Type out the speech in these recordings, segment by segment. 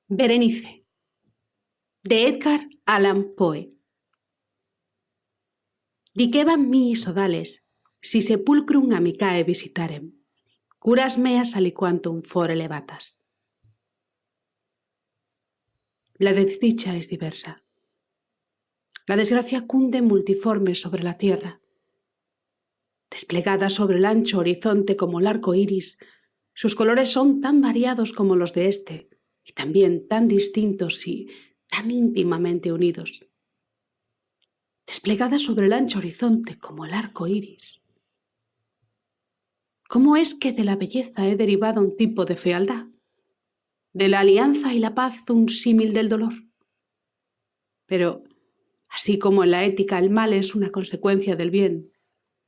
Berenice, de Edgar Allan Poe. Diceban mi sodales, si sepulcrum amicae visitarem, curas meas aliquantum fore levatas. La desdicha es diversa. La desgracia cunde multiforme sobre la tierra. Desplegada sobre el ancho horizonte como el arco iris, sus colores son tan variados como los de este, y también tan distintos y tan íntimamente unidos. Desplegada sobre el ancho horizonte como el arco iris. ¿Cómo es que de la belleza he derivado un tipo de fealdad? De la alianza y la paz un símil del dolor. Pero, así como en la ética el mal es una consecuencia del bien,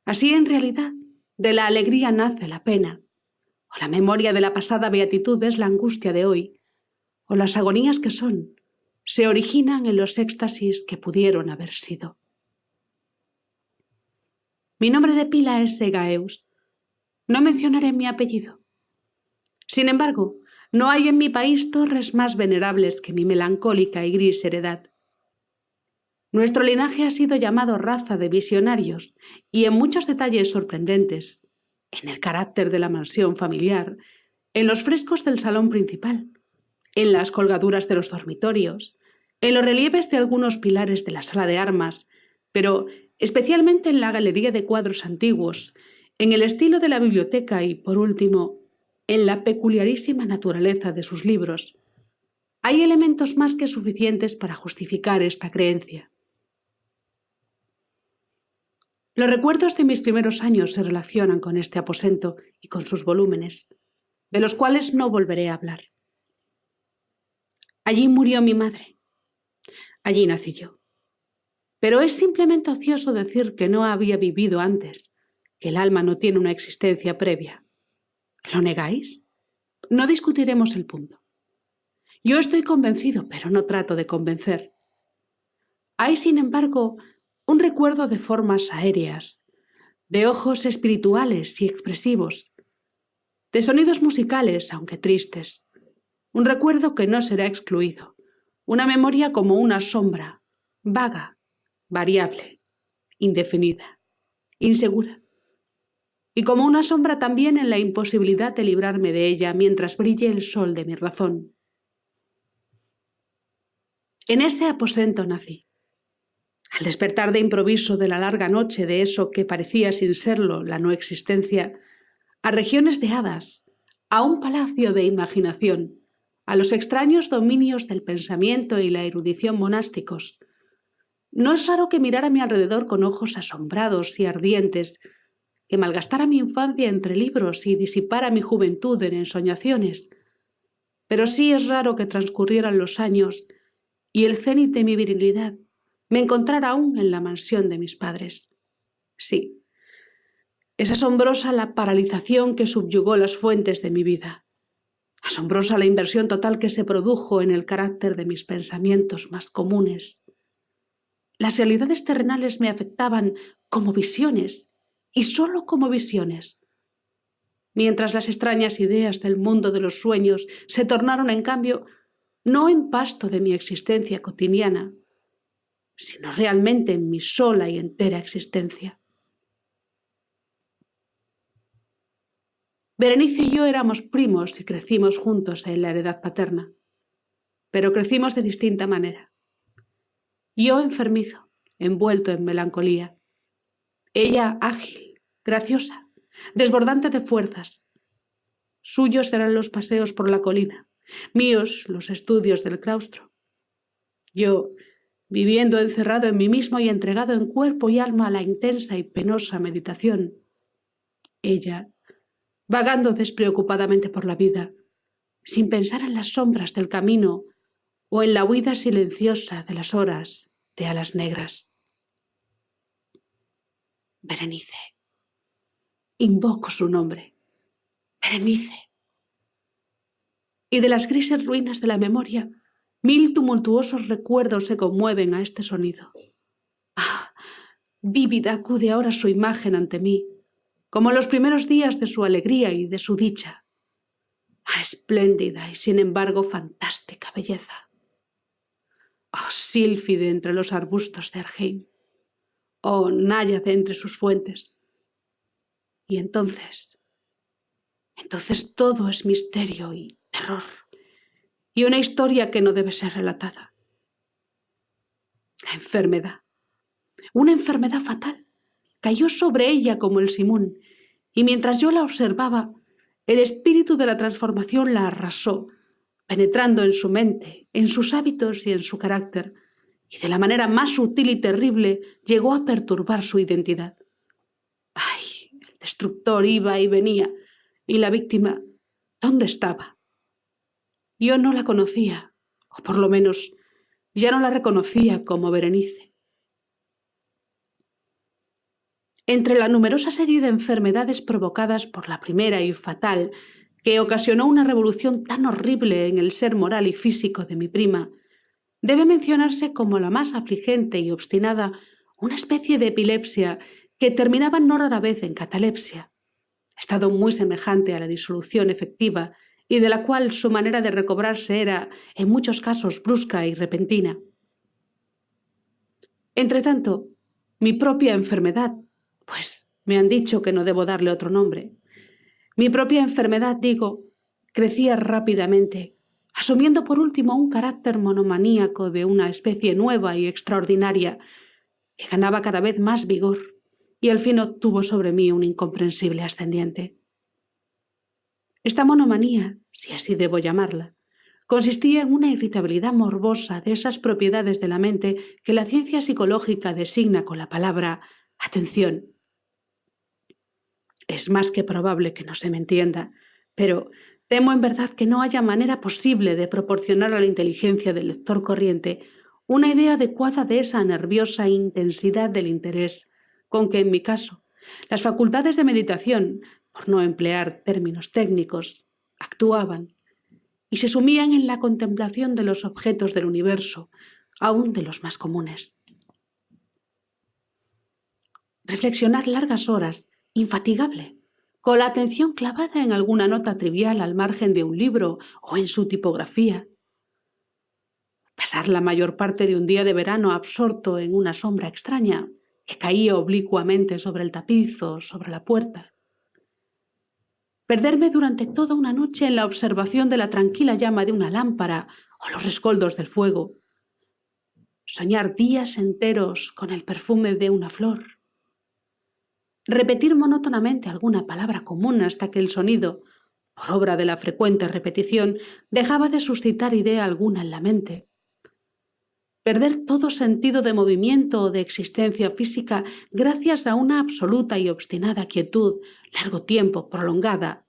así en realidad de la alegría nace la pena, o la memoria de la pasada beatitud es la angustia de hoy, o las agonías que son, se originan en los éxtasis que pudieron haber sido. Mi nombre de pila es Egaeus. No mencionaré mi apellido. Sin embargo, no hay en mi país torres más venerables que mi melancólica y gris heredad. Nuestro linaje ha sido llamado raza de visionarios y en muchos detalles sorprendentes, en el carácter de la mansión familiar, en los frescos del salón principal, en las colgaduras de los dormitorios, en los relieves de algunos pilares de la sala de armas, pero especialmente en la galería de cuadros antiguos, en el estilo de la biblioteca y, por último, en la peculiarísima naturaleza de sus libros. Hay elementos más que suficientes para justificar esta creencia. Los recuerdos de mis primeros años se relacionan con este aposento y con sus volúmenes, de los cuales no volveré a hablar. Allí murió mi madre. Allí nací yo. Pero es simplemente ocioso decir que no había vivido antes, que el alma no tiene una existencia previa. ¿Lo negáis? No discutiremos el punto. Yo estoy convencido, pero no trato de convencer. Hay, sin embargo, un recuerdo de formas aéreas, de ojos espirituales y expresivos, de sonidos musicales, aunque tristes. Un recuerdo que no será excluido, una memoria como una sombra, vaga, variable, indefinida, insegura. Y como una sombra también en la imposibilidad de librarme de ella mientras brille el sol de mi razón. En ese aposento nací. Al despertar de improviso de la larga noche de eso que parecía sin serlo la no existencia, a regiones de hadas, a un palacio de imaginación, a los extraños dominios del pensamiento y la erudición monásticos. No es raro que mirara a mi alrededor con ojos asombrados y ardientes, que malgastara mi infancia entre libros y disipara mi juventud en ensoñaciones. Pero sí es raro que transcurrieran los años y el cénit de mi virilidad me encontrara aún en la mansión de mis padres. Sí, es asombrosa la paralización que subyugó las fuentes de mi vida. Asombrosa la inversión total que se produjo en el carácter de mis pensamientos más comunes. Las realidades terrenales me afectaban como visiones, y sólo como visiones, mientras las extrañas ideas del mundo de los sueños se tornaron, en cambio, no en pasto de mi existencia cotidiana, sino realmente en mi sola y entera existencia. Berenice y yo éramos primos y crecimos juntos en la heredad paterna, pero crecimos de distinta manera. Yo enfermizo, envuelto en melancolía. Ella ágil, graciosa, desbordante de fuerzas. Suyos eran los paseos por la colina, míos los estudios del claustro. Yo, viviendo encerrado en mí mismo y entregado en cuerpo y alma a la intensa y penosa meditación. Ella, vagando despreocupadamente por la vida, sin pensar en las sombras del camino o en la huida silenciosa de las horas de alas negras. Berenice. Invoco su nombre. Berenice. Y de las grises ruinas de la memoria, 1000 tumultuosos recuerdos se conmueven a este sonido. ¡Ah! Vívida acude ahora su imagen ante mí, como en los primeros días de su alegría y de su dicha. a espléndida y sin embargo fantástica belleza. Oh sílfide entre los arbustos de Arheim, oh náyade entre sus fuentes. Y entonces todo es misterio y terror, y una historia que no debe ser relatada. La enfermedad, una enfermedad fatal, cayó sobre ella como el simón, y mientras yo la observaba, el espíritu de la transformación la arrasó, penetrando en su mente, en sus hábitos y en su carácter, y de la manera más sutil y terrible llegó a perturbar su identidad. ¡Ay! El destructor iba y venía, y la víctima, ¿dónde estaba? Yo no la conocía, o por lo menos ya no la reconocía como Berenice. Entre la numerosa serie de enfermedades provocadas por la primera y fatal, que ocasionó una revolución tan horrible en el ser moral y físico de mi prima, debe mencionarse como la más afligente y obstinada una especie de epilepsia que terminaba no rara vez en catalepsia, estado muy semejante a la disolución efectiva y de la cual su manera de recobrarse era, en muchos casos, brusca y repentina. Entretanto, mi propia enfermedad, pues me han dicho que no debo darle otro nombre, mi propia enfermedad, digo, crecía rápidamente, asumiendo por último un carácter monomaníaco de una especie nueva y extraordinaria, que ganaba cada vez más vigor y al fin obtuvo sobre mí un incomprensible ascendiente. Esta monomanía, si así debo llamarla, consistía en una irritabilidad morbosa de esas propiedades de la mente que la ciencia psicológica designa con la palabra atención. Es más que probable que no se me entienda, pero temo en verdad que no haya manera posible de proporcionar a la inteligencia del lector corriente una idea adecuada de esa nerviosa intensidad del interés con que, en mi caso, las facultades de meditación, por no emplear términos técnicos, actuaban y se sumían en la contemplación de los objetos del universo, aun de los más comunes. Reflexionar largas horas, infatigable, con la atención clavada en alguna nota trivial al margen de un libro o en su tipografía. Pasar la mayor parte de un día de verano absorto en una sombra extraña que caía oblicuamente sobre el tapiz o sobre la puerta. Perderme durante toda una noche en la observación de la tranquila llama de una lámpara o los rescoldos del fuego. Soñar días enteros con el perfume de una flor. Repetir monótonamente alguna palabra común hasta que el sonido, por obra de la frecuente repetición, dejaba de suscitar idea alguna en la mente. Perder todo sentido de movimiento o de existencia física gracias a una absoluta y obstinada quietud, largo tiempo, prolongada.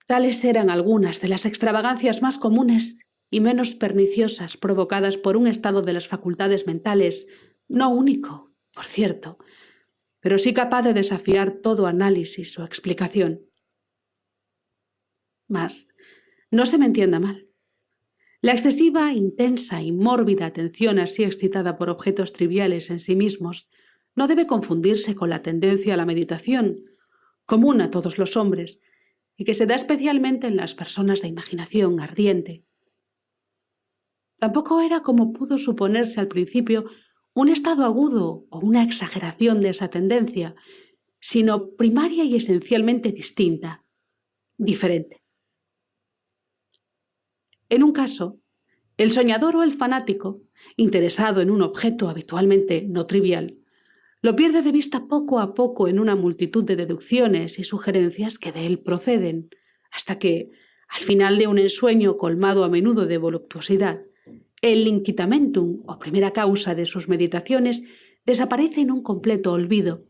Tales eran algunas de las extravagancias más comunes y menos perniciosas provocadas por un estado de las facultades mentales, no único, por cierto, pero sí capaz de desafiar todo análisis o explicación. Mas, no se me entienda mal. La excesiva, intensa y mórbida atención así excitada por objetos triviales en sí mismos no debe confundirse con la tendencia a la meditación, común a todos los hombres, y que se da especialmente en las personas de imaginación ardiente. Tampoco era, como pudo suponerse al principio, un estado agudo o una exageración de esa tendencia, sino primaria y esencialmente distinta, diferente. En un caso, el soñador o el fanático, interesado en un objeto habitualmente no trivial, lo pierde de vista poco a poco en una multitud de deducciones y sugerencias que de él proceden, hasta que, al final de un ensueño colmado a menudo de voluptuosidad, el incitamentum o primera causa de sus meditaciones desaparece en un completo olvido.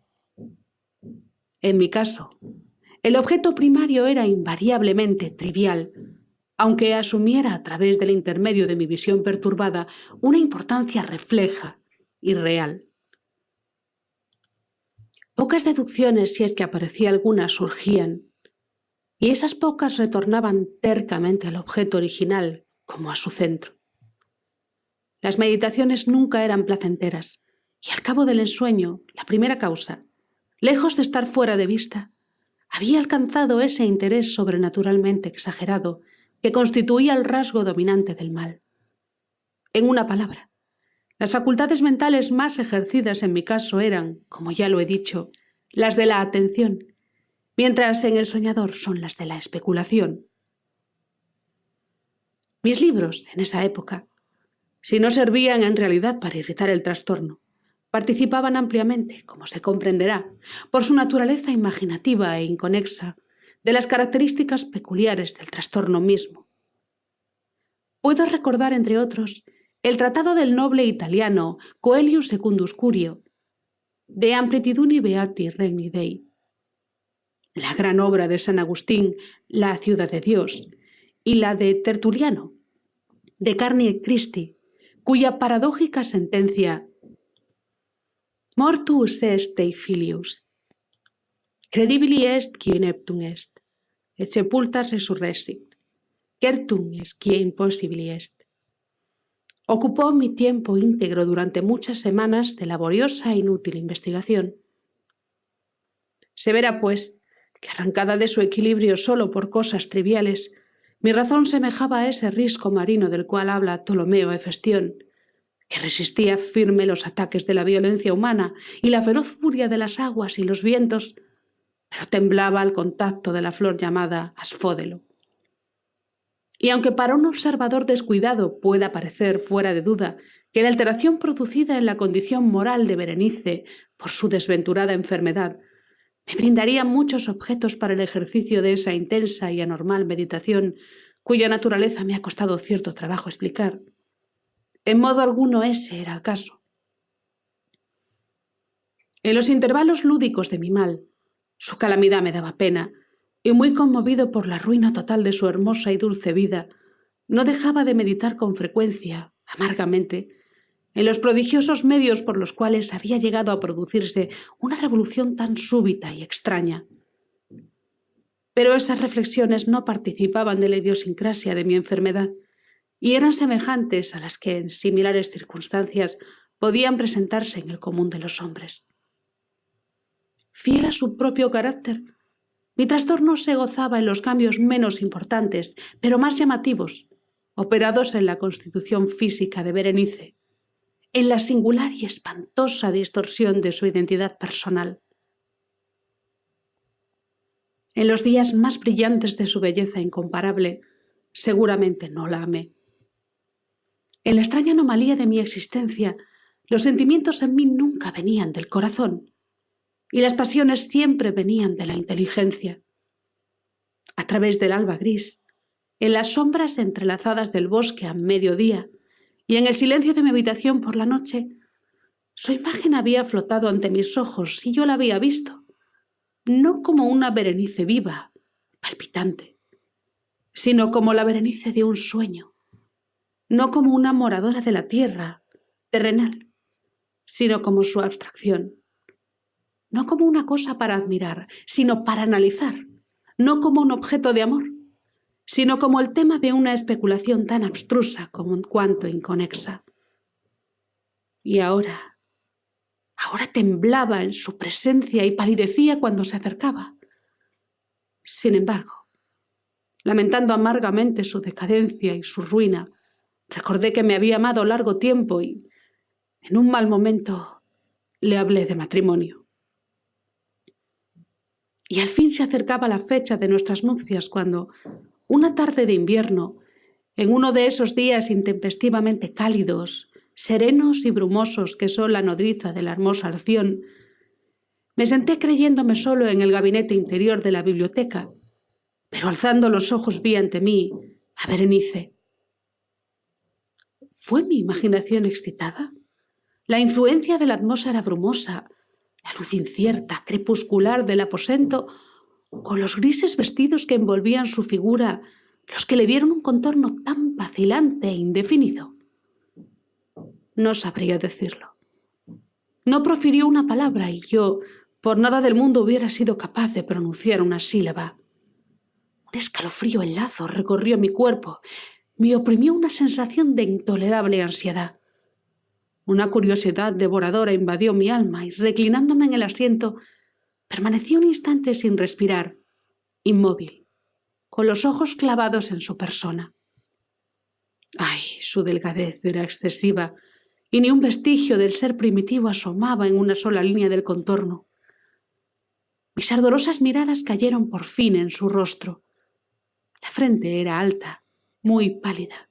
En mi caso, el objeto primario era invariablemente trivial, aunque asumiera a través del intermedio de mi visión perturbada una importancia refleja y real. Pocas deducciones, si es que aparecía alguna, surgían, y esas pocas retornaban tercamente al objeto original como a su centro. Las meditaciones nunca eran placenteras, y al cabo del ensueño, la primera causa, lejos de estar fuera de vista, había alcanzado ese interés sobrenaturalmente exagerado que constituía el rasgo dominante del mal. En una palabra, las facultades mentales más ejercidas en mi caso eran, como ya lo he dicho, las de la atención, mientras en el soñador son las de la especulación. Mis libros, en esa época, si no servían en realidad para irritar el trastorno, participaban ampliamente, como se comprenderá, por su naturaleza imaginativa e inconexa, de las características peculiares del trastorno mismo. Puedo recordar, entre otros, el tratado del noble italiano Coelius Secundus Curio, De Amplitudini Beati Regni Dei, la gran obra de San Agustín, La ciudad de Dios, y la de Tertuliano, De Carne Christi, cuya paradójica sentencia Mortuus est Dei filius, credibili est qui ineptum est, et sepultas resurrexit, certum est qui impossibili est. Ocupó mi tiempo íntegro durante muchas semanas de laboriosa e inútil investigación. Se verá, pues, que arrancada de su equilibrio solo por cosas triviales, mi razón semejaba a ese risco marino del cual habla Ptolomeo Hefestión, que resistía firme los ataques de la violencia humana y la feroz furia de las aguas y los vientos, pero temblaba al contacto de la flor llamada asfódelo. Y aunque para un observador descuidado pueda parecer fuera de duda que la alteración producida en la condición moral de Berenice por su desventurada enfermedad me brindaría muchos objetos para el ejercicio de esa intensa y anormal meditación cuya naturaleza me ha costado cierto trabajo explicar, en modo alguno ese era el caso. En los intervalos lúdicos de mi mal, su calamidad me daba pena, y muy conmovido por la ruina total de su hermosa y dulce vida, no dejaba de meditar con frecuencia, amargamente, en los prodigiosos medios por los cuales había llegado a producirse una revolución tan súbita y extraña. Pero esas reflexiones no participaban de la idiosincrasia de mi enfermedad, y eran semejantes a las que en similares circunstancias podían presentarse en el común de los hombres. Fiel a su propio carácter, mi trastorno se gozaba en los cambios menos importantes, pero más llamativos, operados en la constitución física de Berenice, en la singular y espantosa distorsión de su identidad personal. En los días más brillantes de su belleza incomparable, seguramente no la amé. En la extraña anomalía de mi existencia, los sentimientos en mí nunca venían del corazón, y las pasiones siempre venían de la inteligencia. A través del alba gris, en las sombras entrelazadas del bosque a mediodía y en el silencio de mi habitación por la noche, su imagen había flotado ante mis ojos y yo la había visto, no como una Berenice viva, palpitante, sino como la Berenice de un sueño, no como una moradora de la tierra, terrenal, sino como su abstracción, no como una cosa para admirar, sino para analizar, no como un objeto de amor, sino como el tema de una especulación tan abstrusa como en cuanto inconexa. Y ahora temblaba en su presencia y palidecía cuando se acercaba. Sin embargo, lamentando amargamente su decadencia y su ruina, recordé que me había amado largo tiempo y, en un mal momento, le hablé de matrimonio. Y al fin se acercaba la fecha de nuestras nupcias cuando, una tarde de invierno, en uno de esos días intempestivamente cálidos, serenos y brumosos que son la nodriza de la hermosa Alción, me senté creyéndome solo en el gabinete interior de la biblioteca, pero alzando los ojos vi ante mí a Berenice. ¿Fue mi imaginación excitada? La influencia de la atmósfera brumosa, la luz incierta, crepuscular del aposento, o los grises vestidos que envolvían su figura, los que le dieron un contorno tan vacilante e indefinido. No sabría decirlo. No profirió una palabra y yo, por nada del mundo, hubiera sido capaz de pronunciar una sílaba. Un escalofrío helado recorrió mi cuerpo, me oprimió una sensación de intolerable ansiedad. Una curiosidad devoradora invadió mi alma y, reclinándome en el asiento, permanecí un instante sin respirar, inmóvil, con los ojos clavados en su persona. Ay, su delgadez era excesiva, y ni un vestigio del ser primitivo asomaba en una sola línea del contorno. Mis ardorosas miradas cayeron por fin en su rostro. La frente era alta, muy pálida,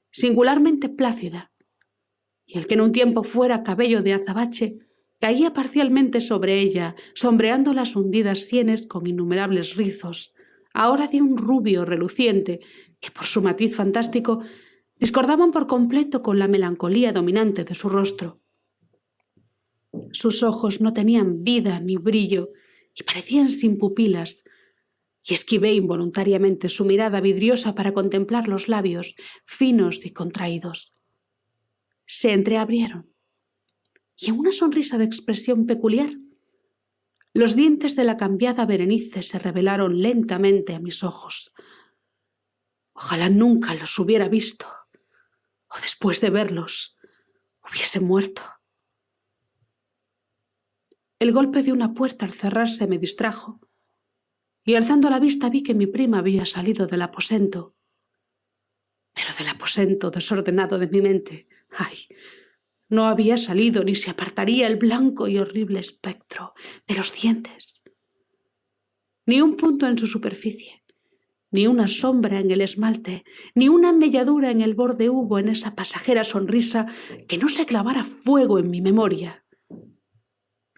singularmente plácida, y el que en un tiempo fuera cabello de azabache caía parcialmente sobre ella, sombreando las hundidas sienes con innumerables rizos, ahora de un rubio reluciente que por su matiz fantástico discordaban por completo con la melancolía dominante de su rostro. Sus ojos no tenían vida ni brillo y parecían sin pupilas, y esquivé involuntariamente su mirada vidriosa para contemplar los labios finos y contraídos. Se entreabrieron, y en una sonrisa de expresión peculiar, los dientes de la cambiada Berenice se revelaron lentamente a mis ojos. Ojalá nunca los hubiera visto, o después de verlos hubiese muerto. El golpe de una puerta al cerrarse me distrajo, y alzando la vista vi que mi prima había salido del aposento. Pero del aposento desordenado de mi mente, ¡ay! No había salido ni se apartaría el blanco y horrible espectro de los dientes. Ni un punto en su superficie, ni una sombra en el esmalte, ni una melladura en el borde hubo en esa pasajera sonrisa que no se clavara fuego en mi memoria.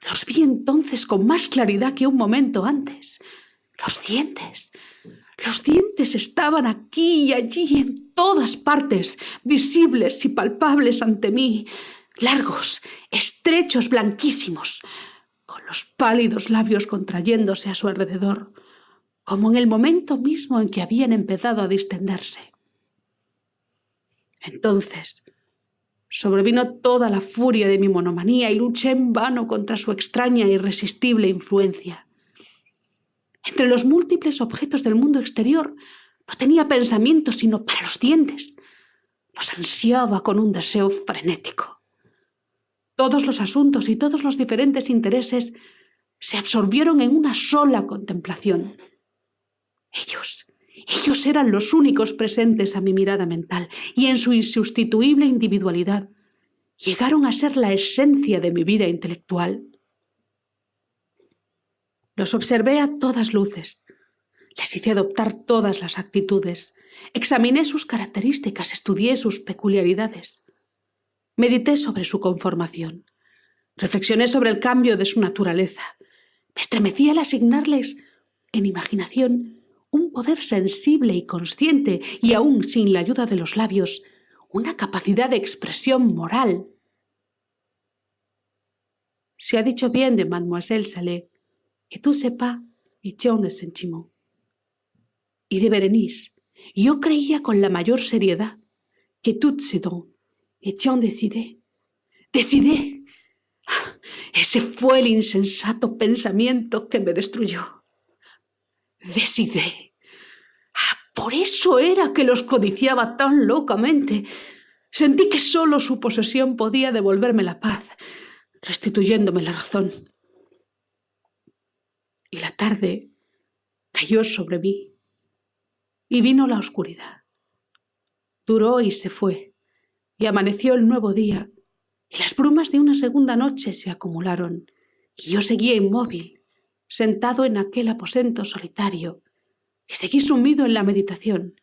Los vi entonces con más claridad que un momento antes. Los dientes estaban aquí y allí, en todas partes, visibles y palpables ante mí, largos, estrechos, blanquísimos, con los pálidos labios contrayéndose a su alrededor, como en el momento mismo en que habían empezado a distenderse. Entonces sobrevino toda la furia de mi monomanía y luché en vano contra su extraña e irresistible influencia. Entre los múltiples objetos del mundo exterior no tenía pensamiento sino para los dientes. Los ansiaba con un deseo frenético. Todos los asuntos y todos los diferentes intereses se absorbieron en una sola contemplación. Ellos eran los únicos presentes a mi mirada mental y en su insustituible individualidad llegaron a ser la esencia de mi vida intelectual. Los observé a todas luces, les hice adoptar todas las actitudes, examiné sus características, estudié sus peculiaridades, medité sobre su conformación, reflexioné sobre el cambio de su naturaleza, me estremecí al asignarles en imaginación un poder sensible y consciente y aún sin la ayuda de los labios, una capacidad de expresión moral. Se ha dicho bien de Mademoiselle Salé que tout c'est pas question de sentiment. Y de Berenice, yo creía con la mayor seriedad que tout ce dont étions décidé. ¡Decidé! Ese fue el insensato pensamiento que me destruyó. Decidé. Por eso era que los codiciaba tan locamente. Sentí que solo su posesión podía devolverme la paz, restituyéndome la razón. Y la tarde cayó sobre mí, y vino la oscuridad. Duró y se fue, y amaneció el nuevo día, y las brumas de una segunda noche se acumularon, y yo seguía inmóvil, sentado en aquel aposento solitario, y seguí sumido en la meditación.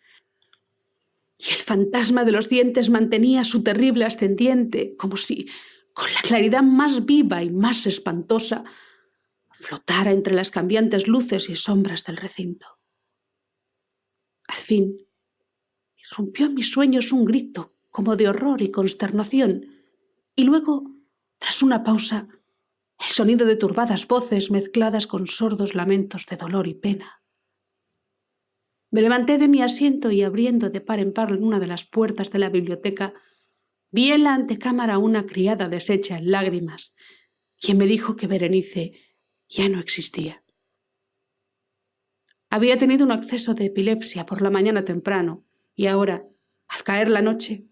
Y el fantasma de los dientes mantenía su terrible ascendiente, como si, con la claridad más viva y más espantosa, flotara entre las cambiantes luces y sombras del recinto. Al fin, irrumpió en mis sueños un grito como de horror y consternación, y luego, tras una pausa, el sonido de turbadas voces mezcladas con sordos lamentos de dolor y pena. Me levanté de mi asiento y, abriendo de par en par una de las puertas de la biblioteca, vi en la antecámara a una criada deshecha en lágrimas, quien me dijo que Berenice ya no existía. Había tenido un acceso de epilepsia por la mañana temprano y ahora, al caer la noche,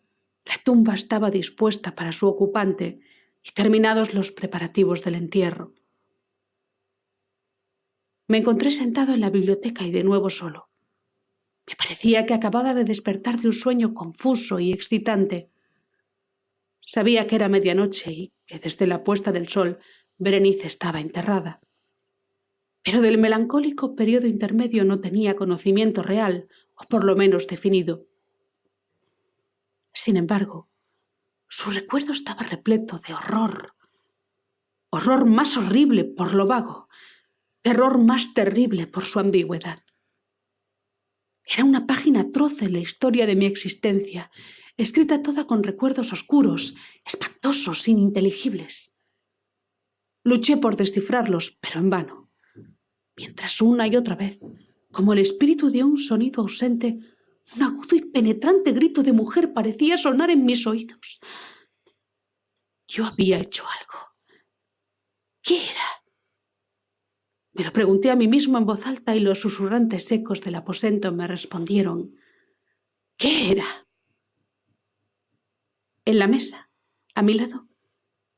la tumba estaba dispuesta para su ocupante y terminados los preparativos del entierro. Me encontré sentado en la biblioteca y de nuevo solo. Me parecía que acababa de despertar de un sueño confuso y excitante. Sabía que era medianoche y que desde la puesta del sol Berenice estaba enterrada. Pero del melancólico periodo intermedio no tenía conocimiento real, o por lo menos definido. Sin embargo, su recuerdo estaba repleto de horror. Horror más horrible por lo vago, terror más terrible por su ambigüedad. Era una página atroz en la historia de mi existencia, escrita toda con recuerdos oscuros, espantosos, ininteligibles. Luché por descifrarlos, pero en vano. Mientras una y otra vez, como el espíritu de un sonido ausente, un agudo y penetrante grito de mujer parecía sonar en mis oídos. Yo había hecho algo. ¿Qué era? Me lo pregunté a mí mismo en voz alta y los susurrantes ecos del aposento me respondieron. ¿Qué era? En la mesa, a mi lado,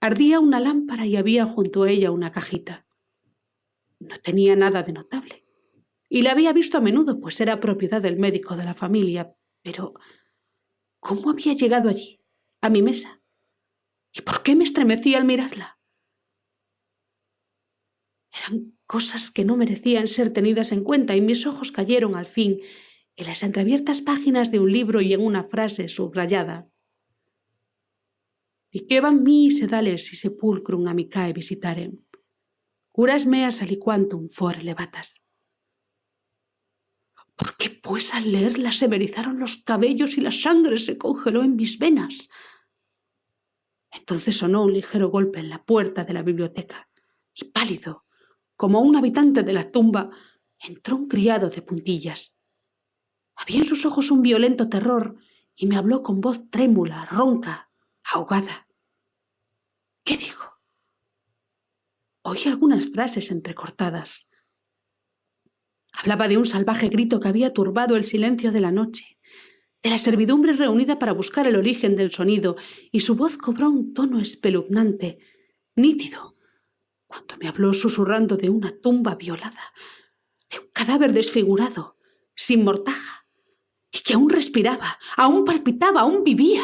ardía una lámpara y había junto a ella una cajita. No tenía nada de notable, y la había visto a menudo, pues era propiedad del médico de la familia, pero ¿cómo había llegado allí, a mi mesa? ¿Y por qué me estremecí al mirarla? Eran cosas que no merecían ser tenidas en cuenta y mis ojos cayeron al fin en las entreabiertas páginas de un libro y en una frase subrayada. Dicebam mihi sedales y sepulcrum amicae visitarem. Curas meas aliquantum fore levatas. ¿Por qué, pues, al leerla se me erizaron los cabellos y la sangre se congeló en mis venas? Entonces sonó un ligero golpe en la puerta de la biblioteca y pálido, como un habitante de la tumba, entró un criado de puntillas. Había en sus ojos un violento terror y me habló con voz trémula, ronca, ahogada. ¿Qué dijo? Oí algunas frases entrecortadas. Hablaba de un salvaje grito que había turbado el silencio de la noche, de la servidumbre reunida para buscar el origen del sonido, y su voz cobró un tono espeluznante, nítido, cuando me habló susurrando de una tumba violada, de un cadáver desfigurado, sin mortaja, y que aún respiraba, aún palpitaba, aún vivía.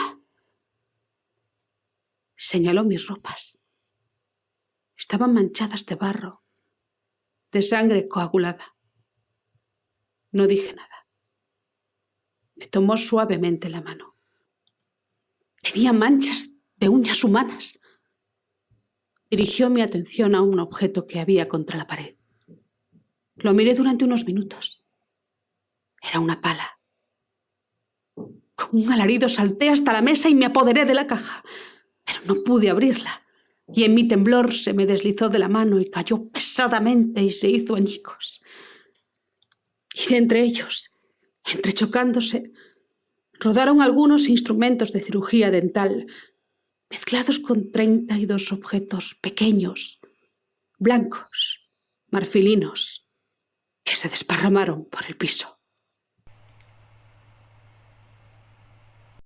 Señaló mis ropas. Estaban manchadas de barro, de sangre coagulada. No dije nada. Me tomó suavemente la mano. Tenía manchas de uñas humanas. Dirigió mi atención a un objeto que había contra la pared. Lo miré durante unos minutos. Era una pala. Con un alarido salté hasta la mesa y me apoderé de la caja, pero no pude abrirla, y en mi temblor se me deslizó de la mano y cayó pesadamente y se hizo añicos. Y de entre ellos, entrechocándose, rodaron algunos instrumentos de cirugía dental, mezclados con 32 objetos pequeños, blancos, marfilinos, que se desparramaron por el piso.